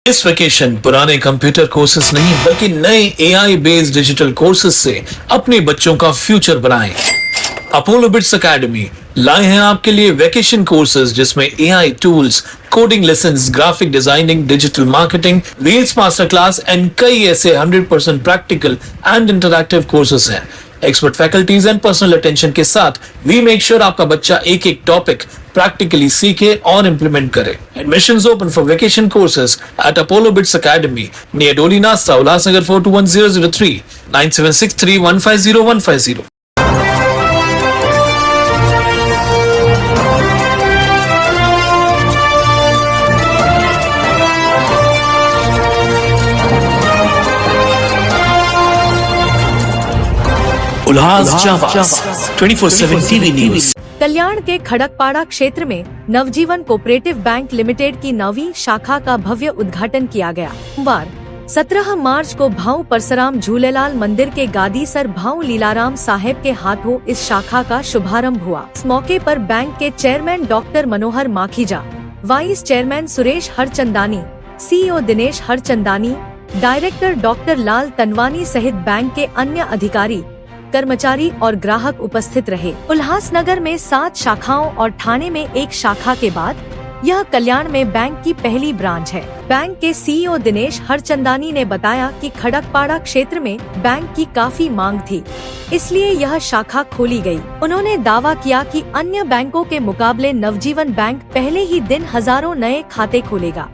इस वेकेशन पुराने computer courses नहीं बल्कि नए एआई बेस्ड डिजिटल कोर्सेज से अपने बच्चों का फ्यूचर बनाएं। अपोलो बिट्स एकेडमी लाए हैं आपके लिए वेकेशन कोर्सेज जिसमें AI tools, coding lessons, graphic designing, digital marketing, reels master class and कई ऐसे 100% प्रैक्टिकल एंड इंटरैक्टिव कोर्सेज हैं। Expert faculties and personal attention के साथ वी मेक श्योर आपका बच्चा एक एक टॉपिक प्रैक्टिकली सीखे और इम्प्लीमेंट करे। Admissions open for vacation courses eight Apollo bits academy near डोली नास्ता, उल्लासनगर 421003 9763150150। उल्लास 24/7 टीवी न्यूज। कल्याण के खड़कपाड़ा क्षेत्र में नवजीवन कोऑपरेटिव बैंक लिमिटेड की 9वीं शाखा का भव्य उद्घाटन किया गया। सोमवार 17 मार्च को भाऊ परसराम झूलेलाल मंदिर के गादी सर भाऊ लीलाराम साहेब के हाथों इस शाखा का शुभारंभ हुआ। इस मौके पर बैंक के chairman doctor Manohar Makhija, vice chairman Suresh Harchandani, CEO Dinesh Harchandani, director doctor Lal Tanwani सहित बैंक के अन्य अधिकारी, कर्मचारी और ग्राहक उपस्थित रहे। उल्लासनगर में 7 शाखाओं और ठाणे में 1 शाखा के बाद यह कल्याण में बैंक की पहली ब्रांच है। बैंक के सीईओ दिनेश हरचंदानी ने बताया कि खड़कपाड़ा क्षेत्र में बैंक की काफी मांग थी, इसलिए यह शाखा खोली गई। उन्होंने दावा किया कि अन्य बैंकों के मुकाबले नवजीवन बैंक पहले ही दिन हजारों नए खाते खोलेगा।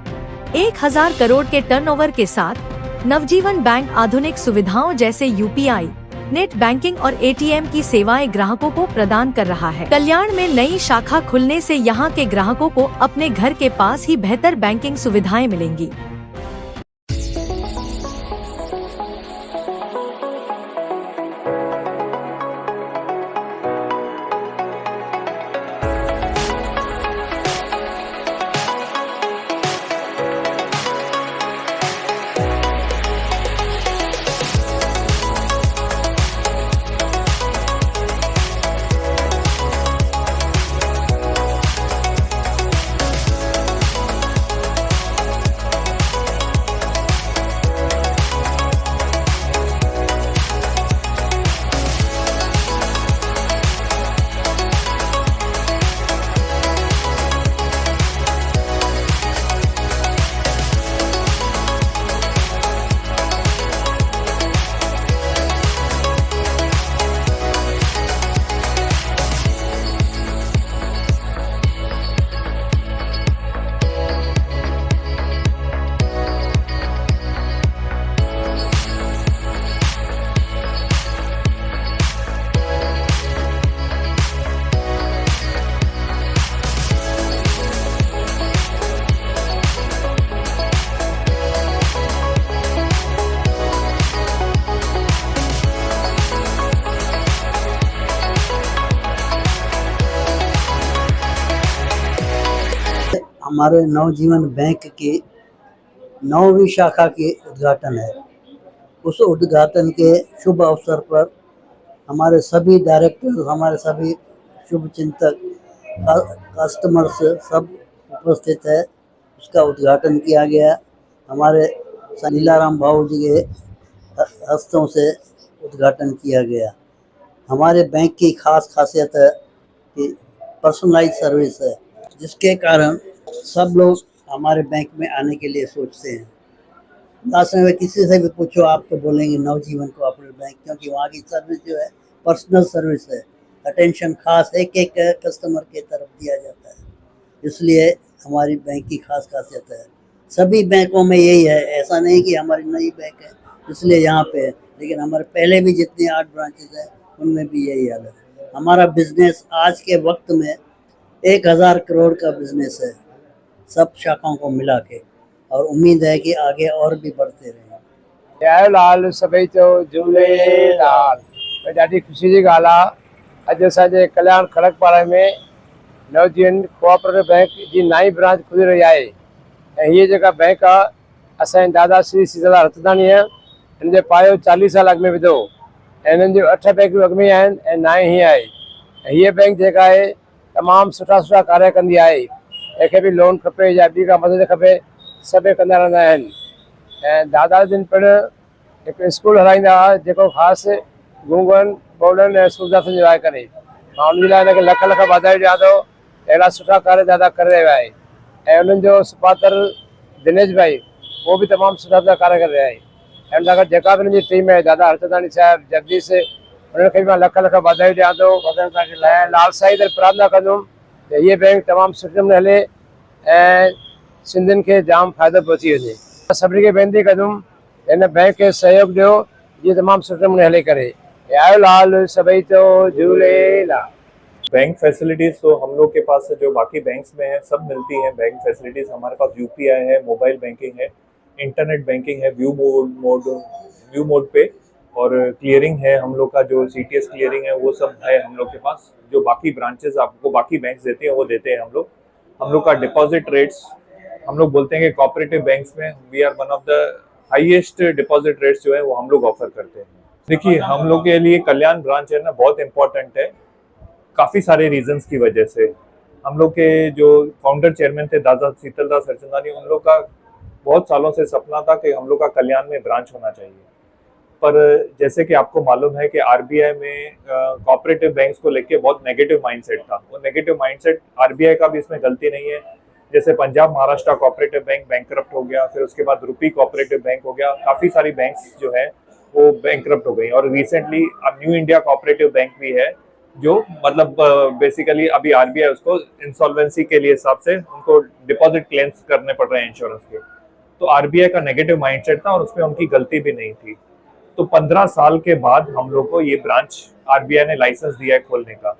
1000 करोड़ के टर्नओवर के साथ नवजीवन बैंक आधुनिक सुविधाओं जैसे यूपीआई, नेट बैंकिंग और एटीएम की सेवाएं ग्राहकों को प्रदान कर रहा है। कल्याण में नई शाखा खुलने से यहां के ग्राहकों को अपने घर के पास ही बेहतर बैंकिंग सुविधाएं मिलेंगी। हमारे नवजीवन बैंक की 9वीं शाखा की उद्घाटन है। उस उद्घाटन के शुभ अवसर पर हमारे सभी डायरेक्टर, हमारे सभी शुभ चिंतक, कस्टमर्स सब उपस्थित है। उसका उद्घाटन किया गया। हमारे लीलाराम भाऊ जी के हस्तों से उद्घाटन किया गया। हमारे बैंक की खास खासियत है कि पर्सनलाइज सर्विस है, जिसके कारण सब लोग हमारे बैंक में आने के लिए सोचते हैं। लास्ट में किसी से भी पूछो आप तो बोलेंगे नवजीवन कोऑपरेटिव बैंक, क्योंकि वहाँ की सर्विस जो है पर्सनल सर्विस है। अटेंशन खास एक एक कस्टमर के तरफ दिया जाता है, इसलिए हमारी बैंक की खास खासियत है। सभी बैंकों में यही है, ऐसा नहीं कि हमारी नई बैंक है इसलिए यहाँ पे है, लेकिन हमारे पहले भी जितनी 8 ब्रांचेज हैं उनमें भी यही हाल है। हमारा बिजनेस आज के वक्त में 1000 करोड़ का बिजनेस है, सब शाखाओं को मिला के, और उम्मीद है कि आगे और भी बढ़ते रहें। जय लाल सभई चो झूलेलाल। ॾाढी ख़ुशी जी ॻाल्हि आहे, अॼु असांजे कल्याण खड़कपाड़ा में नवजीवन कोऑपरेटिव बैंक जी 9वीं ब्रांच खुली रही आहे। ऐं हीअ जेका बैंक आहे असांजे दादा श्री सीताराम रतनानी आहे, हिन जो पायो 40 साल अॻु में विधो ऐं हिननि जो 8 बैंकूं अॻु में आहिनि ऐं 9 हीअं आहे। हीअ बैंक जेका आहे तमामु सुठा कार्य कंदी आहे। कंहिंखे बि लोन खपे या ॿी का मदद खपे सभु कंदा रहंदा आहिनि। ऐं दादा दिन पिणु हिकु स्कूल हलाईंदा हुआ जेको ख़ासि गूंगनि ॿोड़नि ऐं सूरदासनि जो आहे करे। मां उनजे लाइ हिनखे लख लख वाधायूं ॾियां थो। अहिड़ा सुठा कार्य दादा करे रहियो आहे ऐं उन्हनि जो सुपात्र दिनेश भाई उहो बि तमामु सुठा सुठा कार्य करे रहिया आहे। ऐं उन सां गॾु जेका बि उन्हनि जी टीम आहे दादा हरचंदानी साहिबु जगदीश उन्हनि खे बि मां लख लख वाधायूं ॾियां थो। ऐं लाल साईं ते प्रार्थना कंदुमि त हीअ बैंक तमामु सुठे नमूने हले ऐं सिंधियुनि खे जाम फ़ाइदो पहुची वञे। सभिनी खे वेनिती कंदुमि हिन बैंक खे सहयोग ॾियो जीअं तमामु सुठे नमूने हले करे। आयो लाल सभई तो झूलेलाल। बैंक फैसिलिटीज़ तो हम लोग के पास जो बाकी बैंक्स में है सब मिलती हैं। बैंक फैसिलिटीज़ हमारे पास यूपीआई है, मोबाइल बैंकिंग है, इंटरनेट बैंकिंग है व्यू मोड पे, और क्लियरिंग है हम लोग का जो सीटीएस क्लियरिंग है वो सब है हम लोग के पास। जो बाकी ब्रांचेस आपको बाकी बैंक्स देते हैं वो देते हैं हम लोग का डिपॉजिट रेट्स हम लोग बोलते हैं कि कोऑपरेटिव बैंक्स में we are one of the highest deposit rates जो है वो हम लोग ऑफर करते हैं। देखिए हम लोग के लिए कल्याण ब्रांच है ना बहुत इम्पोर्टेंट है काफ़ी सारे रीजंस की वजह से। हम लोग के जो फाउंडर चेयरमैन थे दादा शीतलदास हरचंदानी उन लोग का बहुत सालों से सपना था कि हम लोग का कल्याण में ब्रांच होना चाहिए। पर जैसे कि आपको मालूम है कि आरबीआई में कोऑपरेटिव बैंक्स को लेके बहुत नेगेटिव माइंडसेट था। वो नेगेटिव माइंडसेट आरबीआई का भी इसमें गलती नहीं है। जैसे Punjab Maharashtra cooperative bank bankrupt हो गया, फिर उसके बाद रूपी कोऑपरेटिव बैंक हो गया, काफ़ी सारी बैंक्स जो है वो बैंकरप्ट हो गई। और रिसेंटली अब न्यू इंडिया कोऑपरेटिव बैंक भी है जो मतलब बेसिकली अभी आरबीआई उसको इंसॉल्वेंसी के लिए हिसाब से उनको डिपॉजिट क्लेम्स करने पड़ रहे हैं इंश्योरेंस के। तो आरबीआई का नेगेटिव माइंडसेट था और उसमें उनकी गलती भी नहीं थी। तो 15 साल के बाद हम लोग को ये ब्रांच आरबीआई ने लाइसेंस दिया है खोलने का।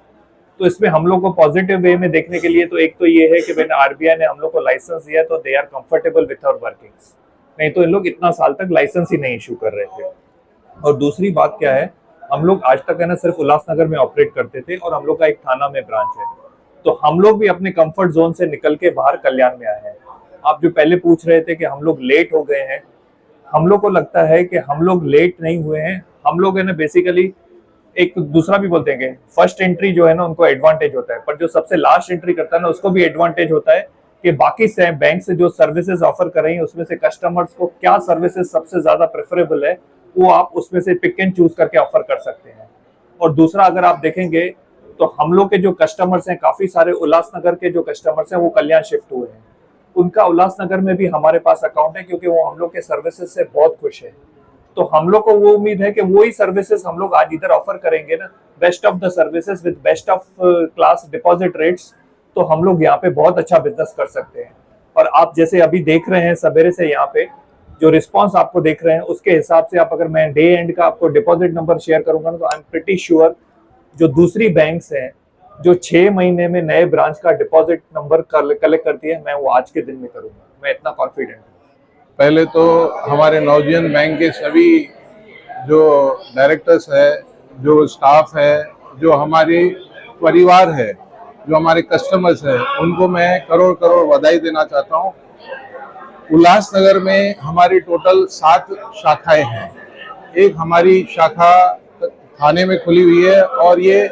तो इसमें हम लोग को पॉजिटिव वे में देखने के लिए तो एक तो ये है कि मैंने आरबीआई ने हम लोग को लाइसेंस दिया तो they are comfortable with our workings, नहीं तो इन लोग इतना साल तक लाइसेंस ही नहीं इशू कर रहे थे। और दूसरी बात क्या है, हम लोग आज तक है ना सिर्फ उल्लासनगर में ऑपरेट करते थे और हम लोग का एक थाना में ब्रांच है। तो हम लोग भी अपने कंफर्ट जोन से निकल के बाहर कल्याण में आए हैं। आप जो पहले पूछ रहे थे कि हम लोग लेट हो गए हैं, हम लोग को लगता है कि हम लोग लेट नहीं हुए हैं। हम लोग है ना बेसिकली एक दूसरा भी बोलते हैं कि फर्स्ट एंट्री जो है ना उनको एडवांटेज होता है, पर जो सबसे लास्ट एंट्री करता है ना उसको भी एडवांटेज होता है कि बाकी से बैंक से जो सर्विसेज ऑफर कर रही हैं उसमें से कस्टमर्स को क्या सर्विसेज सबसे ज्यादा प्रेफरेबल है वो आप उसमें से पिक एंड चूज करके ऑफर कर सकते हैं। और दूसरा अगर आप देखेंगे तो हम लोग के जो कस्टमर्स हैं काफी सारे उल्लासनगर के जो कस्टमर्स हैं वो कल्याण शिफ्ट हुए हैं। उनका उल्लासनगर में भी हमारे पास अकाउंट है क्योंकि वो हम लोग के सर्विसेज से बहुत खुश है। तो हम लोग को वो उम्मीद है कि वो ही सर्विसेज हम लोग आज इधर ऑफर करेंगे ना, best of the services with best of class deposit rates, तो हम लोग यहाँ पे बहुत अच्छा बिजनेस कर सकते हैं। और आप जैसे अभी देख रहे हैं सवेरे से यहाँ पे जो रिस्पांस आपको देख रहे हैं उसके हिसाब से आप अगर मैं डे एंड का आपको डिपॉजिट नंबर शेयर करूंगा ना तो आई एम प्रीटी श्योर जो दूसरी बैंक्स हैं जो 6 महीने में नए ब्रांच का डिपॉजिट नंबर कलेक्ट करती है मैं वो आज के दिन में करूंगा, मैं इतना कॉन्फिडेंट हूँ। पहले तो हमारे नवजीवन बैंक के सभी जो डायरेक्टर्स है, जो स्टाफ है, जो हमारे परिवार है, जो हमारे कस्टमर्स है, उनको मैं करोड़ करोड़ बधाई देना चाहता हूँ। उल्लासनगर में हमारी टोटल 7 शाखाएं हैं। एक हमारी शाखा थाने में खुली हुई है और ये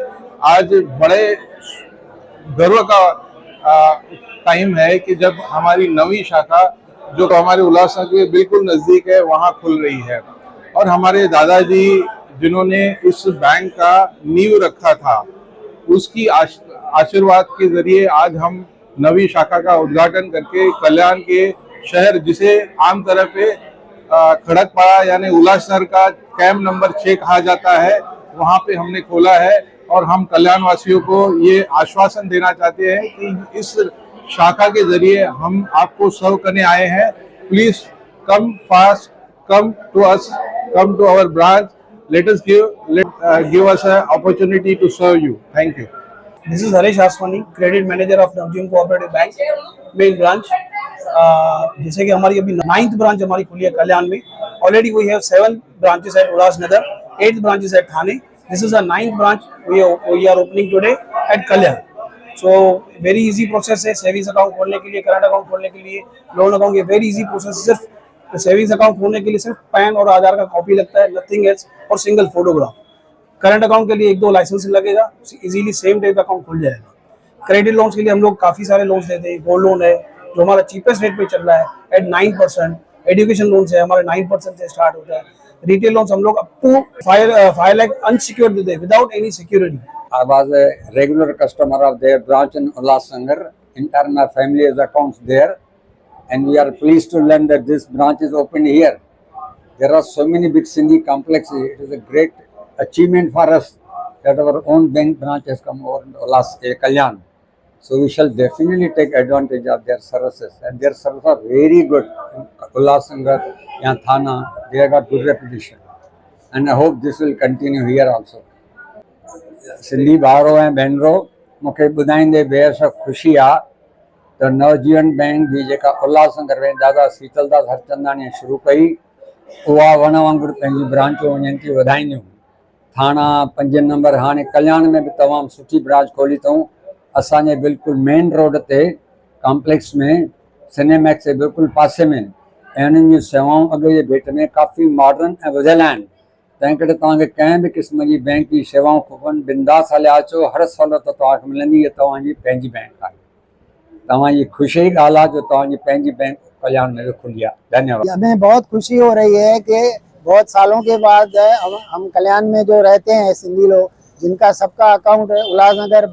आज बड़े गर्व का टाइम है कि जब हमारी 9वीं शाखा जो हमारे उल्लासनगर के बिल्कुल नज़दीक है वहाँ खुल रही है। और हमारे दादाजी जिन्होंने इस बैंक का नींव रखा था उसकी आशीर्वाद के जरिए आज हम 9वीं शाखा का उद्घाटन करके कल्याण के शहर जिसे आम तरह पे खड़कपाड़ा यानी उल्लासनगर का कैंप नंबर 6 कहा जाता है वहाँ पे हमने खोला है। और हम कल्याण वासियों को ये आश्वासन देना चाहते हैं कि इस शाखा के जरिए हम आपको सर्व करने आए हैं। Please come fast, come to us, come to our branch, let us give us an opportunity to serve you. Thank you. This is Harish Aswani, Credit Manager of Navjeen Cooperative Bank, main branch. जैसे कि हमारी अभी 9th branch हमारी खुली है कल्याण में। Already we have 7 branches at Ulhasnagar, 8th branches at Thane. This is a 9th branch we are opening today at Kalyan. So very easy process है savings account खोलने के लिए, करंट अकाउंट खोलने के लिए, लोन अकाउंट, ये very easy process. सिर्फ savings account खोलने के लिए सिर्फ पैन और आधार का कॉपी लगता है, नथिंग एल्स, और सिंगल फोटोग्राफ। करंट अकाउंट के लिए 1-2 लाइसेंस लगेगा, इजीली सेम डे पे अकाउंट खुल जाएगा। क्रेडिट लोन्स के लिए हम लोग काफ़ी सारे लोन्स देते हैं, गोल्ड लोन है, जो हमारा चीपेस्ट रेट पे चल रहा है एट 9%। एजुकेशन लोन्स है हमारे 9% से स्टार्ट होता है। रिटेल लोन्स हम लोग अप टू 5 लाख अनसिक्योर्ड देते हैं without any security. I was a regular customer of their branch in Ulhasnagar. Entire my family has accounts there, and we are pleased to learn that this branch is opened here. There are so many big Sindhi complexes. It is a great achievement for us that our own bank branch has come over in Kalyan. So we shall definitely take advantage of their services, and their services are very good in Ulhasnagar and Thana. They have got good reputation, and I hope this will continue here also. Sindhi भाउरो ऐं भेनरो मूंखे ॿुधाईंदे बेहद ख़ुशी आहे त नवजीवन bank जी जेका उल्हासनगर में दादा शीतलदास हरचंदाणीअ शुरू कई उहा वण वांगुरु पंहिंजी ब्रांचूं वञनि थी वधाईंदियूं। थाणा 5 नंबर हाणे कल्याण में बि तमामु सुठी ब्रांच खोली अथऊं। असांजे बिल्कुलु मेन रोड ते कॉम्प्लेक्स में सिनेमैक्स जे बिल्कुलु पासे में ऐं उन्हनि जूं सेवाऊं अॻे जे भेट में काफ़ी मॉडर्न ऐं वधियल आहिनि। तंहिं करे तव्हांखे कंहिं बि क़िस्म जी बैंक जी शेवाऊं खपनि बिंदास हलिया अचो, हर सहूलियत तव्हांखे मिलंदी। इहा तव्हांजी पंहिंजी बैंक आहे। तव्हांजी ख़ुशी जी ॻाल्हि आहे जो तव्हांजी पंहिंजी बैंक कल्याण में खुली आहे। धन्यवाद। हमें बहुत खुशी हो रही है कि बहुत सालों के बाद हम कल्याण में जो रहते हैं सिंधी लोग जिनका सबका अकाउंट उल्लासनगर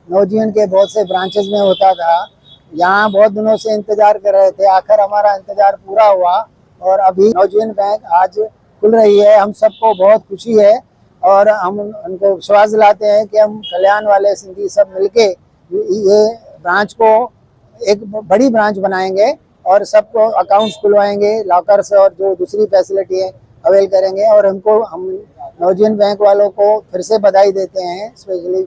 नवजीवन के बहुत से ब्रांचेस में होता था, यहाँ बहुत दिनों से इंतजार कर रहे थे। आखिर हमारा इंतजार पूरा हुआ और अभी नवजीवन बैंक आज खुल रही है। हम सबको बहुत खुशी है और हम उनको विश्वास दिलाते हैं कि हम कल्याण वाले सिंधी सब मिलके ये ब्रांच को एक बड़ी ब्रांच बनाएंगे और सबको अकाउंट्स खुलवाएंगे, लॉकर्स और जो दूसरी फैसिलिटी है अवेल करेंगे। और हम नवजीवन बैंक वालों को फिर से बधाई देते हैं, स्पेशली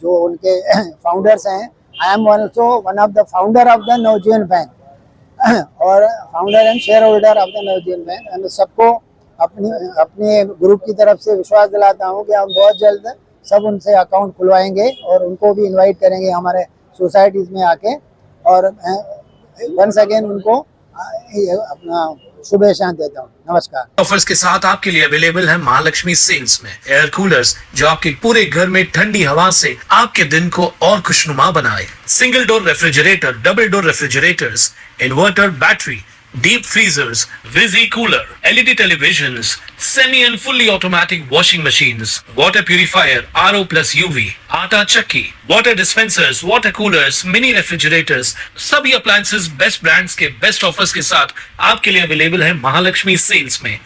जो उनके फाउंडर्स हैं। I am also one of the founder of the Navjivan bank और founder and shareholder of the Navjivan bank. मैं सबको अपने ग्रुप की तरफ से विश्वास दिलाता हूं कि हम बहुत जल्द सब उनसे अकाउंट खुलवाएंगे और उनको भी इनवाइट करेंगे हमारे सोसाइटीज में आके। और वंस अगेन उनको अपना शुभेच्छा देता हूँ। नमस्कार। ऑफर्स के साथ आपके लिए अवेलेबल है महालक्ष्मी सेल्स में एयर कूलर्स जो आपके पूरे घर में ठंडी हवा से आपके दिन को और खुशनुमा बनाए। Single door refrigerator, double door refrigerators, inverter battery, deep freezers, Visi cooler, LED televisions, semi and fully automatic washing machines, water purifier, RO plus UV, आटा चक्की, water dispensers, water coolers, mini refrigerators, सभी appliances best brands के best offers के साथ आपके लिए available है Mahalakshmi sales में।